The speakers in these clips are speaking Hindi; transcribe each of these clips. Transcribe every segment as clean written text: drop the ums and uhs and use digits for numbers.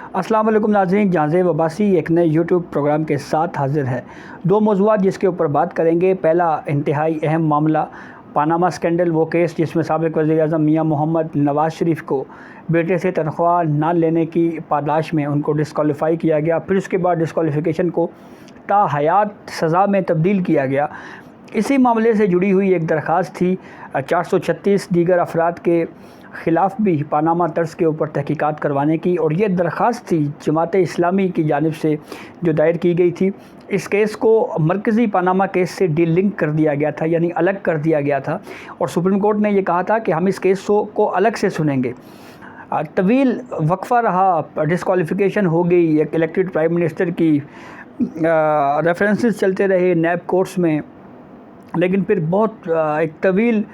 अस्सलाम वालेकुम नाज़रीन, जाज़ेब अब्बासी एक नए यूट्यूब प्रोग्राम के साथ हाज़िर है। दो मौज़ूआत जिसके ऊपर बात करेंगे। पहला इंतहाई अहम मामला पानामा स्कैंडल, वो केस जिसमें साबिक़ वज़ीर-ए-आज़म मियां मोहम्मद नवाज़ शरीफ को बेटे से तनख्वाह ना लेने की पादाश में उनको डिस्क्वालीफाई किया गया। फिर उसके बाद डिस्क्वालीफिकेशन को ताहयात सज़ा में तब्दील किया गया। इसी मामले से जुड़ी हुई एक दरख्वास्त थी 436 दीगर अफराद के ख़िलाफ़ भी पानामा तर्स के ऊपर तहकीकात करवाने की, और ये दरख्वास्त थी जमात इस्लामी की जानिब से जो दायर की गई थी। इस केस को मरकज़ी पानामा केस से डीलिंक कर दिया गया था, यानी अलग कर दिया गया था, और सुप्रीम कोर्ट ने ये कहा था कि हम इस केस को अलग से सुनेंगे। तवील वक्फ़ा रहा, डिस्क्वालिफ़िकेशन हो गई, एक इलेक्टेड प्राइम मिनिस्टर की रेफरेंसेस चलते रहे नैब कोर्ट्स में, लेकिन फिर बहुत एक तवील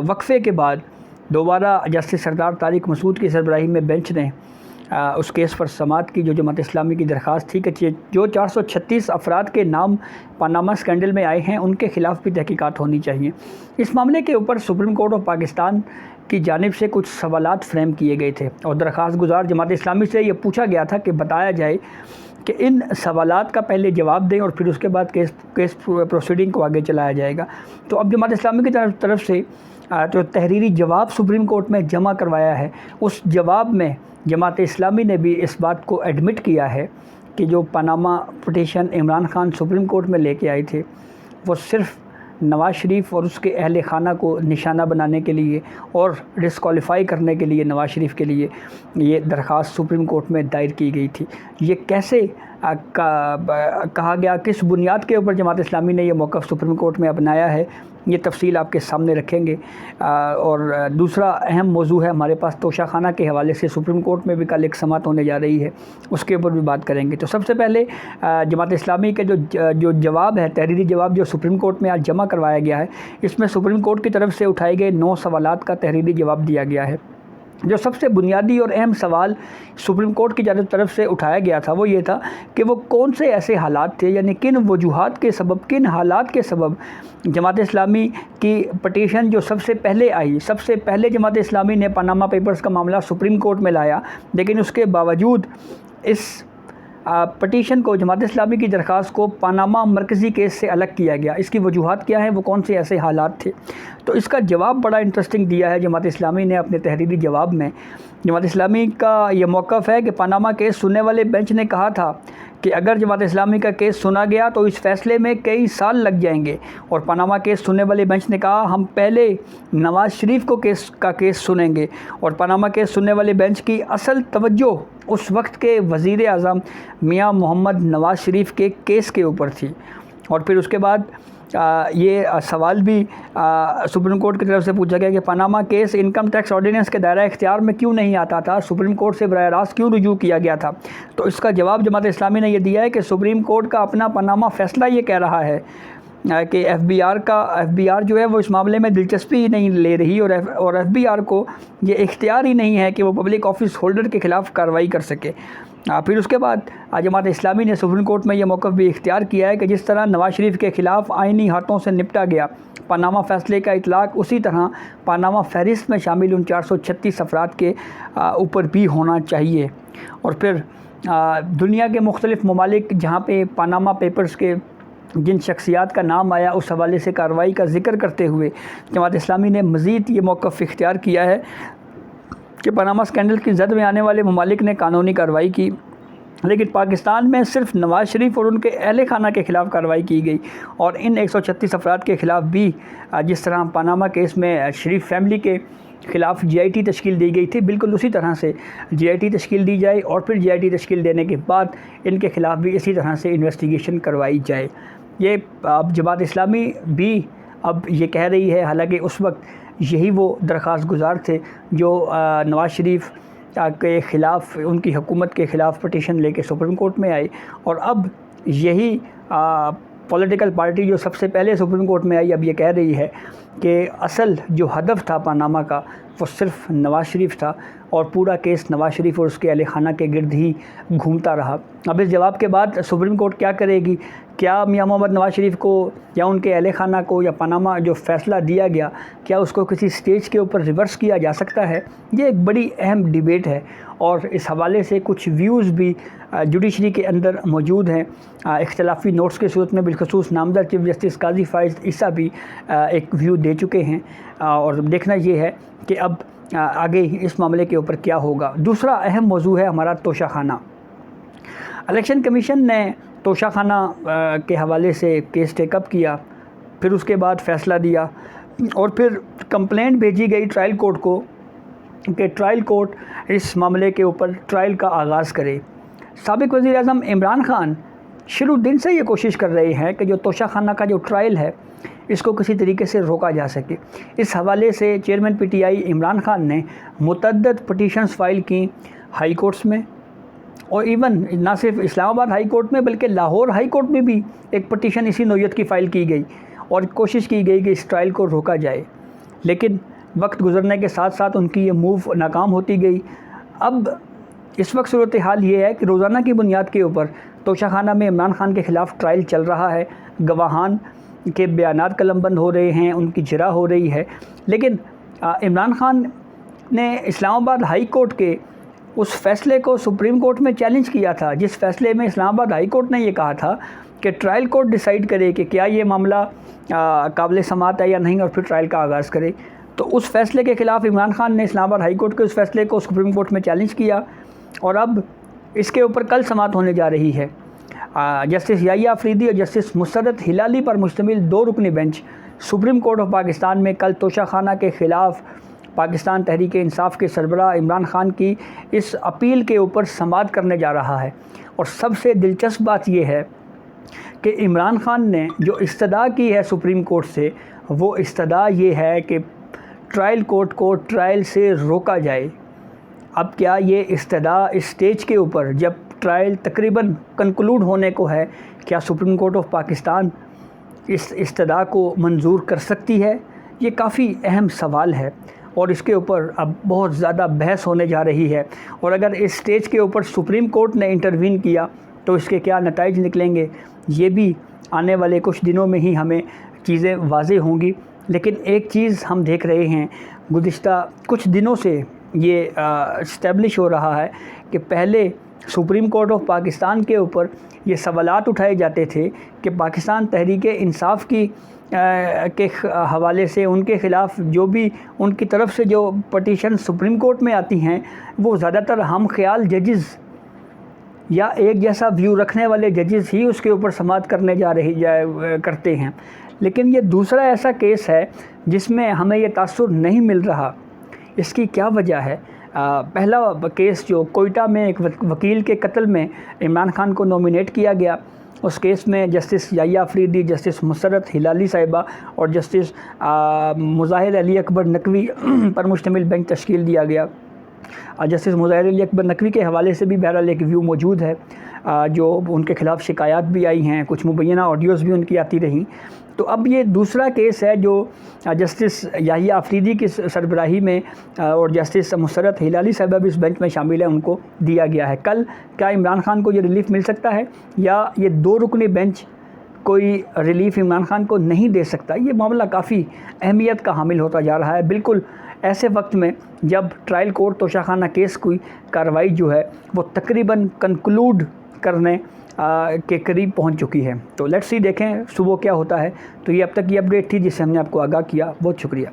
वक्फ़े के बाद दोबारा जस्टिस सरदार तारिक मसूद की सरबराही में बेंच ने उस केस पर समाअत की। जो जमात इस्लामी की दरख्वास्त थी कि जो 436 अफराद के नाम पानामा स्कैंडल में आए हैं उनके ख़िलाफ़ भी तहकीकात होनी चाहिए। इस मामले के ऊपर सुप्रीम कोर्ट ऑफ पाकिस्तान की जानिब से कुछ सवालात फ्रेम किए गए थे, और दरख्वास्त गुजार जमात इस्लामी से ये पूछा गया था कि बताया जाए कि इन सवालात का पहले जवाब दें और फिर उसके बाद केस प्रोसीडिंग को आगे चलाया जाएगा। तो अब जमात इस्लामी की तरफ से जो तहरीरी जवाब सुप्रीम कोर्ट में जमा करवाया है, उस जवाब में जमात इस्लामी ने भी इस बात को एडमिट किया है कि जो Panama petition Imran Khan supreme court में लेके आए थे वो सिर्फ़ नवाज़ शरीफ और उसके अहल खाना को निशाना बनाने के लिए और डिस्क्वालीफाई करने के लिए नवाज़ शरीफ के लिए ये दरख्वास्त सुप्रीम कोर्ट में दायर की गई थी। ये कैसे कहा गया, किस बुनियाद के ऊपर जमात इस्लामी ने यह मौक़िफ़ सुप्रीम कोर्ट में अपनाया है, ये तफसील आपके सामने रखेंगे। और दूसरा अहम मौजू है हमारे पास तोशाखाना के हवाले से, सुप्रीम कोर्ट में भी कल एक समाअत होने जा रही है, उसके ऊपर भी बात करेंगे। तो सबसे पहले जमात इस्लामी के जो जवाब है, तहरीरी जवाब जो सुप्रीम कोर्ट में आज जमा करवाया गया है, इसमें सुप्रीम कोर्ट की तरफ से उठाए गए 9 सवालात का तहरीरी जवाब दिया गया है। जो सबसे बुनियादी और अहम सवाल सुप्रीम कोर्ट की तरफ से उठाया गया था वो ये था कि वो कौन से ऐसे हालात थे, यानी किन वजूहात के सबब, किन हालात के सबब जमात इस्लामी की पटिशन जो सबसे पहले आई, सबसे पहले जमात इस्लामी ने पनामा पेपर्स का मामला सुप्रीम कोर्ट में लाया, लेकिन उसके बावजूद इस पटिशन को, जमात इस्लामी की दरख्वास्त को पनामा मरकज़ी केस से अलग किया गया। इसकी वजूहात क्या हैं, वो कौन से ऐसे हालात थे? तो इसका जवाब बड़ा इंटरेस्टिंग दिया है जमात इस्लामी ने अपने तहरीरी जवाब में। जमात इस्लामी का ये मौक़िफ़ है कि पनामा केस सुनने वाले बेंच ने कहा था कि अगर जमात इस्लामी का केस सुना गया तो इस फ़ैसले में कई साल लग जाएंगे, और पनामा केस सुनने वाले बेंच ने कहा हम पहले नवाज़ शरीफ को केस सुनेंगे, और पनामा केस सुनने वाले बेंच की असल तवज्जो उस वक्त के वज़ीर-ए-आज़म मियां मोहम्मद नवाज़ शरीफ के केस के ऊपर थी। और फिर उसके बाद ये सवाल भी सुप्रीम कोर्ट की तरफ से पूछा गया कि Panama case income tax ordinance के दायरा इख्तियार में क्यों नहीं आता था, सुप्रीम कोर्ट से बराह रास्त क्यों रुजू किया गया था? तो इसका जवाब जमात इस्लामी ने यह दिया है कि सुप्रीम कोर्ट का अपना पनामा फ़ैसला ये कह रहा है कि एफबीआर जो है वो इस मामले में दिलचस्पी ही नहीं ले रही, और एफबीआर को ये इख्तियार ही नहीं है कि वो पब्लिक ऑफिस होल्डर के ख़िलाफ़ कार्रवाई कर सके। फिर उसके बाद जमात इस्लामी ने सुप्रीम कोर्ट में यह मौक़िफ़ भी इख्तियार किया है कि जिस तरह नवाज़ शरीफ के ख़िलाफ़ आइनी हाथों से निपटा गया पनामा फ़ैसले का इतलाक़, उसी तरह पनामा फ़हरिस्त में शामिल उन 436 अफराद के ऊपर भी होना चाहिए। और फिर दुनिया के मुख्तलिफ़ ममालिक जहाँ पे पनामा पेपर्स के जिन शख्सियात का नाम आया, उस हवाले से कार्रवाई का ज़िक्र करते हुए जमात इस्लामी ने मज़ीद ये मौक़िफ़ इख्तियार किया है कि पनामा स्कैंडल की जद में आने वाले ममालिक ने कानूनी कार्रवाई की, लेकिन पाकिस्तान में सिर्फ नवाज़ शरीफ और उनके अहल खाना के ख़िलाफ़ कार्रवाई की गई, और इन 136 अफराद के ख़िलाफ़ भी जिस तरह पनामा केस में शरीफ फैमिली के ख़िलाफ़ GIT तश्कील दी गई थी, बिल्कुल उसी तरह से GIT तश्कील दी जाए, और फिर GIT तश्कील देने के बाद इनके ख़िलाफ़ भी इसी तरह से इन्वेस्टिगेशन करवाई जाए। ये अब जमात इस्लामी भी अब ये कह रही है, हालांकि उस वक्त यही वो दरख्वास्त गुजार थे जो नवाज़ शरीफ के ख़िलाफ़, उनकी हुकूमत के ख़िलाफ़ पटिशन लेके सुप्रीम कोर्ट में आए, और अब यही पॉलिटिकल पार्टी जो सबसे पहले सुप्रीम कोर्ट में आई अब ये कह रही है कि असल जो हदफ था पनामा का वो सिर्फ नवाज़ शरीफ था और पूरा केस नवाज़ शरीफ और उसके अहल खाना के गिर्द ही घूमता रहा। अब इस जवाब के बाद सुप्रीम कोर्ट क्या करेगी? क्या मियां मोहम्मद नवाज़ शरीफ को या उनके अहल खाना को या पनामा जो फ़ैसला दिया गया क्या उसको किसी स्टेज के ऊपर रिवर्स किया जा सकता है? ये एक बड़ी अहम डिबेट है और इस हवाले से कुछ व्यूज़ भी जुडिशरी के अंदर मौजूद हैं। इख्तलाफी नोट्स के सूरत में बिलखसूस नामज़द चीफ जस्टिस काजी फ़ाइज़ ईसा भी एक व्यू दे चुके हैं और देखना ये है कि अब आगे इस मामले के ऊपर क्या होगा। दूसरा अहम मौजू है हमारा तोशाखाना। इलेक्शन कमीशन ने तोशाखाना के हवाले से केस टेकअप किया, फिर उसके बाद फ़ैसला दिया और फिर कंप्लेंट भेजी गई ट्रायल कोर्ट को कि ट्रायल कोर्ट इस मामले के ऊपर ट्रायल का आगाज़ करे। साबिक़ वज़ीर-ए-आज़म इमरान खान शुरू दिन से ये कोशिश कर रहे हैं कि जो तोशाखाना का जो ट्रायल है इसको किसी तरीके से रोका जा सके। इस हवाले से चेयरमैन पीटीआई इमरान खान ने मुतअद्दिद पटिशन्स फ़ाइल की हाई कोर्ट्स में और इवन ना सिर्फ इस्लामाबाद हाई कोर्ट में बल्कि लाहौर हाई कोर्ट में भी एक पटिशन इसी नौयत की फ़ाइल की गई और कोशिश की गई कि इस ट्रायल को रोका जाए, लेकिन वक्त गुजरने के साथ साथ उनकी ये मूव नाकाम होती गई। अब इस वक्त सूरत हाल ये है कि रोज़ाना की बुनियाद के ऊपर तोशाखाना में इमरान खान के ख़िलाफ़ ट्रायल चल रहा है, गवाहान के बयानात कलमबंद हो रहे हैं, उनकी जरा हो रही है, लेकिन इमरान खान ने इस्लामाबाद हाई कोर्ट के उस फ़ैसले को सुप्रीम कोर्ट में चैलेंज किया था, जिस फ़ैसले में इस्लामाबाद हाई कोर्ट ने ये कहा था कि ट्रायल कोर्ट डिसाइड करे कि क्या ये मामला काबिल समाअत है या नहीं और फिर ट्रायल का आगाज़ करे। तो उस फ़ैसले के ख़िलाफ़ इमरान खान ने इस्लामाबाद हाई कोर्ट के उस फ़ैसले को सुप्रीम कोर्ट में चैलेंज किया और अब इसके ऊपर कल समाअत होने जा रही है। जस्टिस याहिया अफरीदी और जस्टिस मुसर्रत हिलाली पर मुश्तमिल 2 रुकनी bench supreme court of Pakistan में कल तोशाखाना के ख़िलाफ़ पाकिस्तान तहरीक इंसाफ के सरबराह इमरान खान की इस अपील के ऊपर समाअत करने जा रहा है। और सबसे दिलचस्प बात यह है कि इमरान खान ने जो इस्तदा की है सुप्रीम कोर्ट से, वो इस्तदा ये है कि ट्रायल कोर्ट को ट्रायल से रोका जाए। अब क्या ये इस्तदा इस स्टेज के ऊपर जब ट्रायल तकरीबन कंक्लूड होने को है, क्या सुप्रीम कोर्ट ऑफ पाकिस्तान इस इस्तदा को मंजूर कर सकती है? ये काफ़ी अहम सवाल है और इसके ऊपर अब बहुत ज़्यादा बहस होने जा रही है और अगर इस स्टेज के ऊपर सुप्रीम कोर्ट ने इंटरवीन किया तो इसके क्या नताइज निकलेंगे, ये भी आने वाले कुछ दिनों में ही हमें चीज़ें वाज़ेह होंगी। लेकिन एक चीज़ हम देख रहे हैं, गुज़िश्ता कुछ दिनों से ये इस्टेब्लिश हो रहा है कि पहले सुप्रीम कोर्ट ऑफ पाकिस्तान के ऊपर ये सवालात उठाए जाते थे कि पाकिस्तान तहरीक इंसाफ की के हवाले से उनके ख़िलाफ़ जो भी उनकी तरफ से जो पटिशन सुप्रीम कोर्ट में आती हैं वो ज़्यादातर हम ख्याल जजेस या एक जैसा व्यू रखने वाले जजेस ही उसके ऊपर समाअत करने करते हैं। लेकिन ये दूसरा ऐसा केस है जिसमें हमें ये तासुर नहीं मिल रहा। इसकी क्या वजह है? पहला केस जो कोयटा में एक वकील के कत्ल में इमरान खान को नॉमिनेट किया गया, उस केस में जस्टिस याहिया अफरीदी, जस्टिस मुसर्रत हिलाली साहिबा और जस्टिस मुज़ाहिर अली अकबर नकवी पर मुश्तमिल बेंच तश्कील दिया गया। जस्टिस मुज़ाहिर अली अकबर नकवी के हवाले से भी बहरहाल एक व्यू मौजूद है, जो उनके ख़िलाफ़ शिकायत भी आई हैं, कुछ मुबैना ऑडियोज़ भी उनकी आती रहीं। तो अब ये दूसरा केस है जो जस्टिस याहिया अफरीदी की सरबराही में और जस्टिस मुसर्रत हिलाली साहिबा भी इस बेंच में शामिल है, उनको दिया गया है। कल क्या इमरान खान को ये रिलीफ़ मिल सकता है या ये 2 रुकनी बेंच कोई रिलीफ़ इमरान खान को नहीं दे सकता? ये मामला काफ़ी अहमियत का हामिल होता जा रहा है, बिल्कुल ऐसे वक्त में जब ट्रायल कोर्ट तोशाखाना केस की कार्रवाई जो है वो तकरीबन कंक्लूड करने के करीब पहुंच चुकी है। तो लेट्स सी, देखें सुबह क्या होता है। तो ये अब तक की अपडेट थी जिससे हमने आपको आगाह किया। बहुत शुक्रिया।